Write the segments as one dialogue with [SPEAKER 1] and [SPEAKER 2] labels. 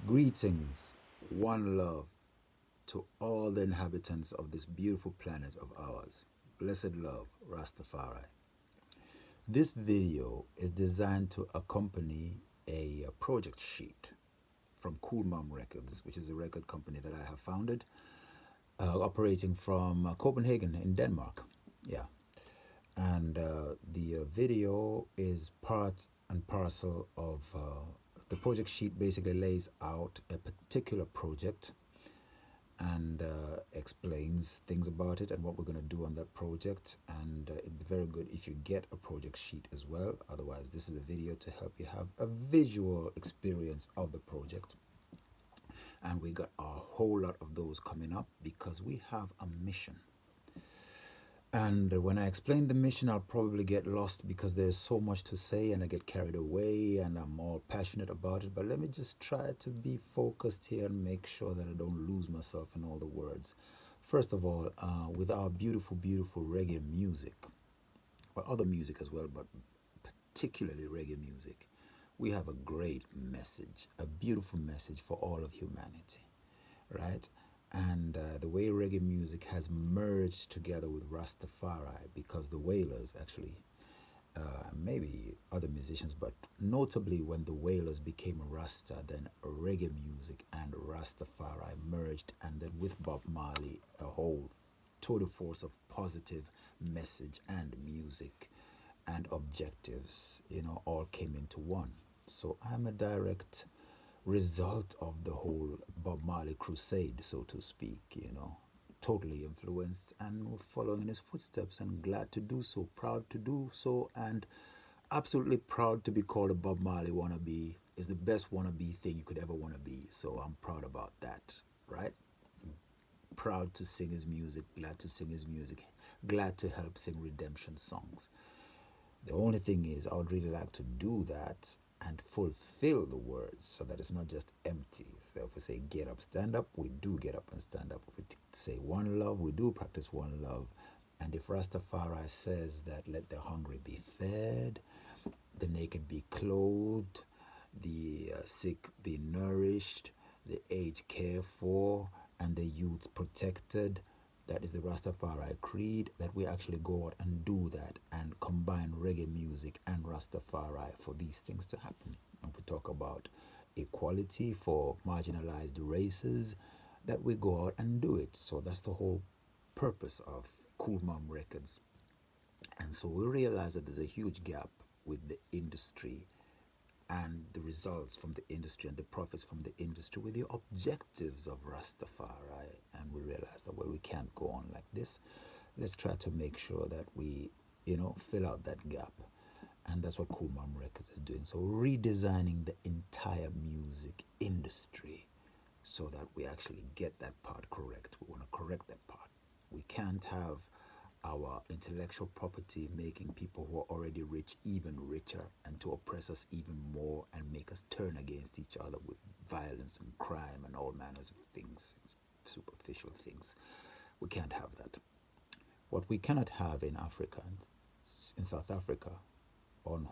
[SPEAKER 1] Greetings, one love to all the inhabitants of this beautiful planet of ours. Blessed love, Rastafari. This video is designed to accompany a project sheet from Cool Mom Records, which is a record company that I have founded, operating from Copenhagen in Denmark. Yeah. And the video is part and parcel of the project sheet. Basically lays out a particular project and explains things about it and what we're going to do on that project. And it'd be very good if you get a project sheet as well. Otherwise, this is a video to help you have a visual experience of the project. And we got a whole lot of those coming up because we have a mission. And when I explain the mission, I'll probably get lost because there's so much to say and I get carried away and I'm all passionate about it. But let me just try to be focused here and make sure that I don't lose myself in all the words. First of all, with our beautiful, beautiful reggae music, or other music as well, but particularly reggae music, we have a great message, a beautiful message for all of humanity, right? And the way reggae music has merged together with Rastafari, because the Wailers actually, maybe other musicians, but notably when the Wailers became Rasta, then reggae music and Rastafari merged, and then with Bob Marley, a whole total force of positive message and music and objectives, all came into one. So I'm a direct result of the whole Bob Marley crusade, so to speak, totally influenced and following in his footsteps and glad to do so, proud to do so, and absolutely proud to be called a Bob Marley wannabe is the best wannabe thing you could ever want to be. So I'm proud about that, right? Proud to sing his music, glad to sing his music, glad to help sing redemption songs. The only thing is, I would really like to do that and fulfill the words so that it's not just empty. So if we say get up, stand up, we do get up and stand up. If we say one love, we do practice one love. And if Rastafari says that let the hungry be fed, the naked be clothed, the sick be nourished, the aged cared for, and the youths protected, that is the Rastafari creed, that we actually go out and do that and combine reggae music and Rastafari for these things to happen. And we talk about equality for marginalized races, that we go out and do it. So that's the whole purpose of Cool Mom Records. And so we realize that there's a huge gap with the industry and the results from the industry and the profits from the industry with the objectives of Rastafari. And we realize that, well, we can't go on like this. Let's try to make sure that we, fill out that gap. And that's what Cool Mom Records is doing. So redesigning the entire music industry so that we actually get that part correct. We want to correct that part. We can't have our intellectual property making people who are already rich even richer and to oppress us even more and make us turn against each other with violence and crime and all manners of things, superficial things. We can't have that. What we cannot have in Africa, in South Africa, on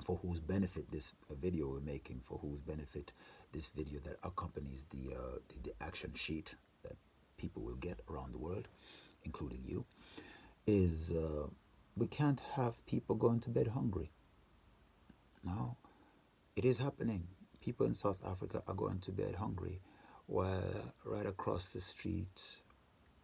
[SPEAKER 1] for whose benefit this video we're making, for whose benefit this video that accompanies the action sheet that people will get around the world, including you, is we can't have people going to bed hungry. Now, it is happening. People in South Africa are going to bed hungry, while right across the street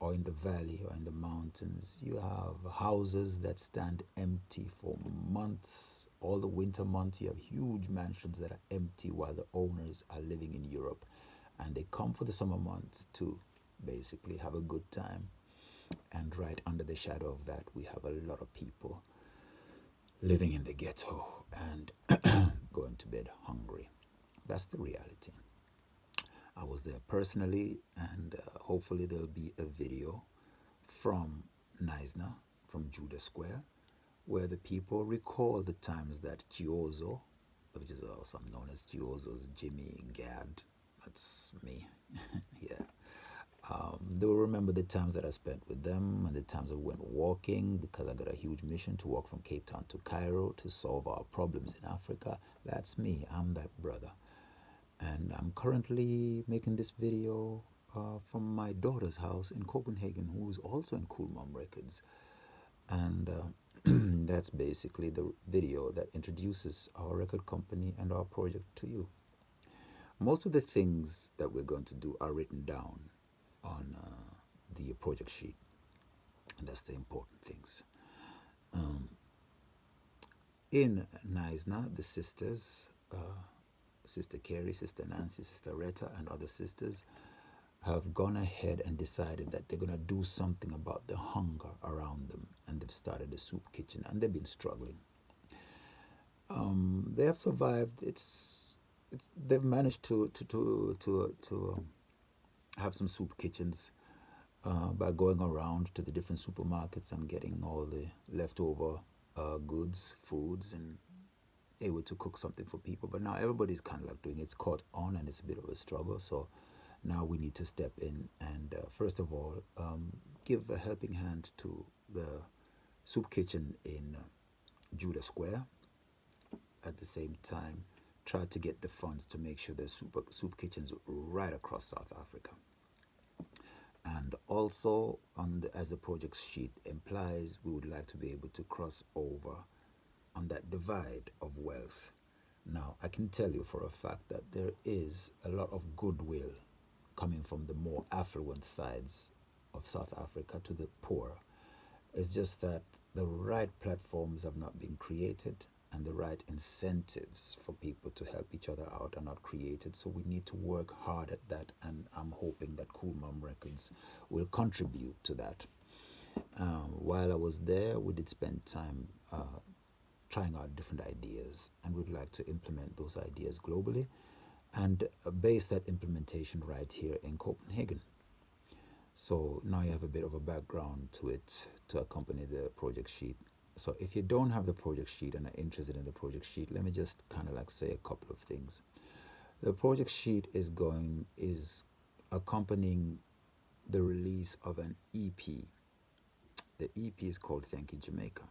[SPEAKER 1] or in the valley or in the mountains, you have houses that stand empty for months. All the winter months, you have huge mansions that are empty while the owners are living in Europe. And they come for the summer months to basically have a good time. And right under the shadow of that, we have a lot of people living in the ghetto and going to bed hungry. That's the reality. I was there personally, and hopefully there'll be a video from Neisner, from Judah Square, where the people recall the times that Giozo, which is also known as Giozo's Jimmy Gad, that's me, yeah. They will remember the times that I spent with them and the times I went walking, because I got a huge mission to walk from Cape Town to Cairo to solve our problems in Africa. That's me. I'm that brother. And I'm currently making this video from my daughter's house in Copenhagen, who's also in Cool Mom Records. And that's basically the video that introduces our record company and our project to you. Most of the things that we're going to do are written down on the project sheet, and that's the important things. In Naisna, the sisters, Sister Carrie, Sister Nancy, Sister Retta, and other sisters have gone ahead and decided that they're going to do something about the hunger around them, and they've started a soup kitchen, and they've been struggling. They have survived. They've managed to have some soup kitchens by going around to the different supermarkets and getting all the leftover goods, foods, and able to cook something for people. But now everybody's kind of like doing it's caught on, and it's a bit of a struggle. So now we need to step in and first of all give a helping hand to the soup kitchen in Judah Square. At the same time, try to get the funds to make sure there's soup kitchens right across South Africa. And also, as the project sheet implies, we would like to be able to cross over on that divide of wealth. Now, I can tell you for a fact that there is a lot of goodwill coming from the more affluent sides of South Africa to the poor. It's just that the right platforms have not been created, and the right incentives for people to help each other out are not created. So we need to work hard at that, and I'm hoping that Cool Mom Records will contribute to that. While I was there, we did spend time trying out different ideas, and we'd like to implement those ideas globally and base that implementation right here in Copenhagen. So now you have a bit of a background to it to accompany the project sheet. So if you don't have the project sheet and are interested in the project sheet, let me just kind of like say a couple of things. The project sheet is accompanying the release of an EP. The EP is called Thank You Jamaica.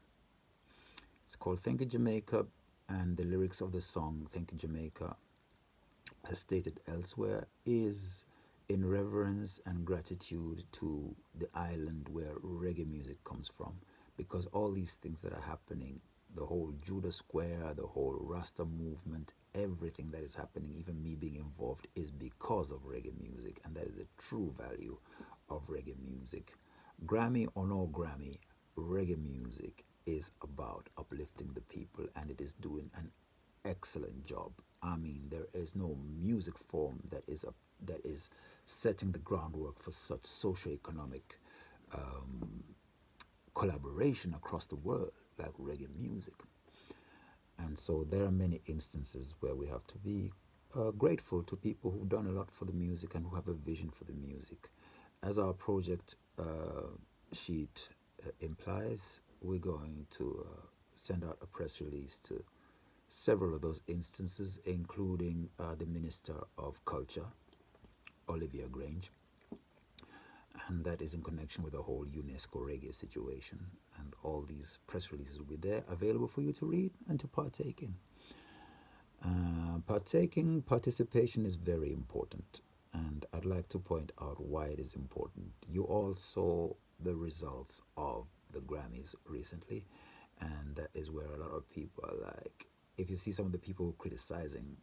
[SPEAKER 1] It's called Thank You Jamaica, and the lyrics of the song Thank You Jamaica, as stated elsewhere, is in reverence and gratitude to the island where reggae music comes from. Because all these things that are happening, the whole Judah Square, the whole Rasta movement, everything that is happening, even me being involved, is because of reggae music, and that is the true value of reggae music. Grammy or no Grammy, reggae music is about uplifting the people, and it is doing an excellent job. I mean, there is no music form that is setting the groundwork for such socio-economic collaboration across the world like reggae music. And so there are many instances where we have to be grateful to people who've done a lot for the music and who have a vision for the music. As our project sheet implies, we're going to send out a press release to several of those instances, including the Minister of Culture, Olivia Grange, and that is in connection with the whole UNESCO reggae situation. And all these press releases will be there, available for you to read and to partake in. Participation is very important, and I'd like to point out why it is important. You all saw the results of the Grammys recently, and that is where a lot of people are like, if you see some of the people criticizing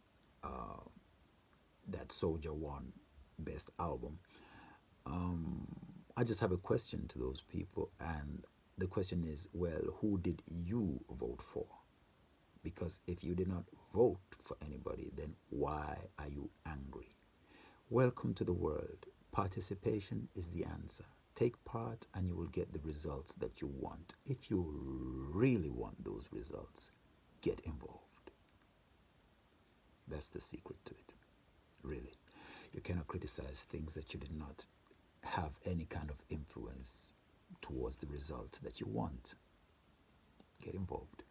[SPEAKER 1] that Soulja won Best Album, I just have a question to those people, and the question is, well, who did you vote for? Because if you did not vote for anybody, then why are you angry? Welcome to the world. Participation is the answer. Take part and you will get the results that you want. If you really want those results, get involved. That's the secret to it, really. You cannot criticize things that you did not have any kind of influence towards the result that you want. Get involved.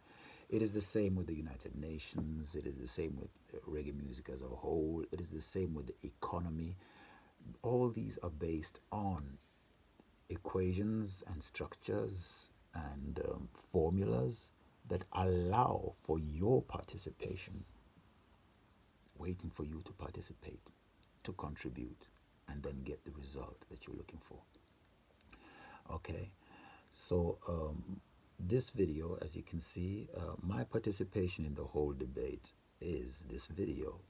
[SPEAKER 1] It is the same with the United Nations. It is the same with reggae music as a whole. It is the same with the economy. All these are based on equations and structures and formulas that allow for your participation. waiting for you to participate, to contribute, and then get the result that you're looking for. Okay, so this video, as you can see, my participation in the whole debate is this video.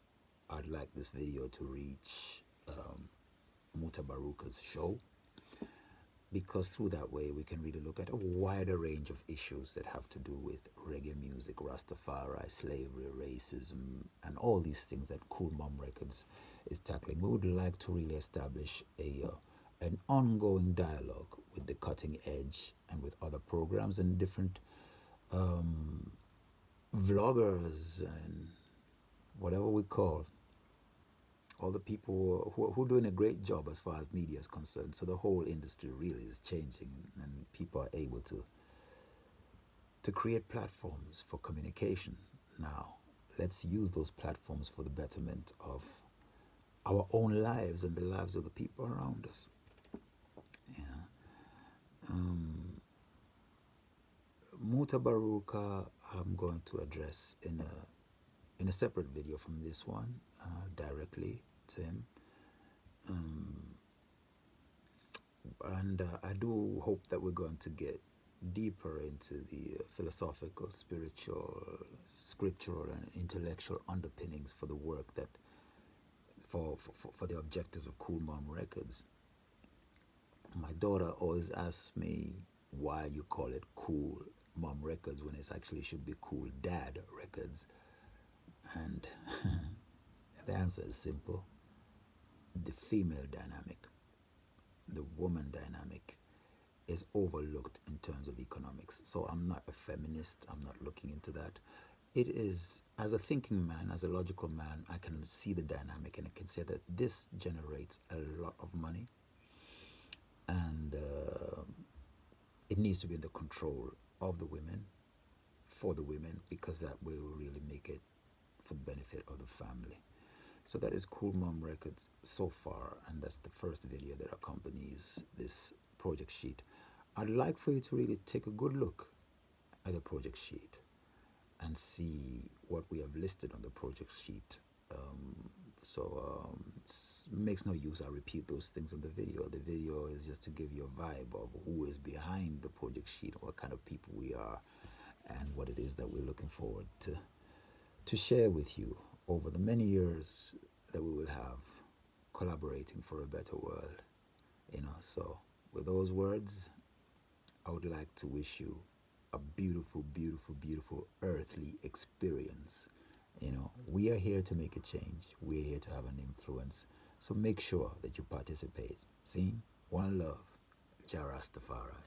[SPEAKER 1] I'd like this video to reach Mutabaruka's show, because through that way we can really look at a wider range of issues that have to do with reggae music, Rastafari, slavery, racism, and all these things that Cool Mom Records is tackling. We would like to really establish an ongoing dialogue with the Cutting Edge and with other programs and different vloggers and whatever we call all the people who are doing a great job as far as media is concerned. So the whole industry really is changing, and people are able to create platforms for communication. Now, let's use those platforms for the betterment of our own lives and the lives of the people around us. Yeah. Mutabaruka, I'm going to address in a separate video from this one, directly to him. And I do hope that we're going to get deeper into the philosophical, spiritual, scriptural, and intellectual underpinnings for the work that, for the objectives of Cool Mom Records. My daughter always asks me why you call it Cool Mom Records when it actually should be Cool Dad Records. And the answer is simple. The female dynamic, the woman dynamic, is overlooked in terms of economics. So I'm not a feminist. I'm not looking into that. It is, as a thinking man, as a logical man, I can see the dynamic and I can say that this generates a lot of money, and it needs to be in the control of the women, for the women, because that way will really make it for the benefit of the family. So that is Cool Mom Records so far, and that's the first video that accompanies this project sheet. I'd like for you to really take a good look at the project sheet and see what we have listed on the project sheet. It makes no use I repeat those things in the video. The video is just to give you a vibe of who is behind the project sheet, what kind of people we are, and what it is that we're looking forward to share with you over the many years that we will have collaborating for a better world. So with those words, I would like to wish you a beautiful, beautiful, beautiful earthly experience. We are here to make a change. We're here to have an influence. So make sure that you participate. See? One love. Jah Rastafari.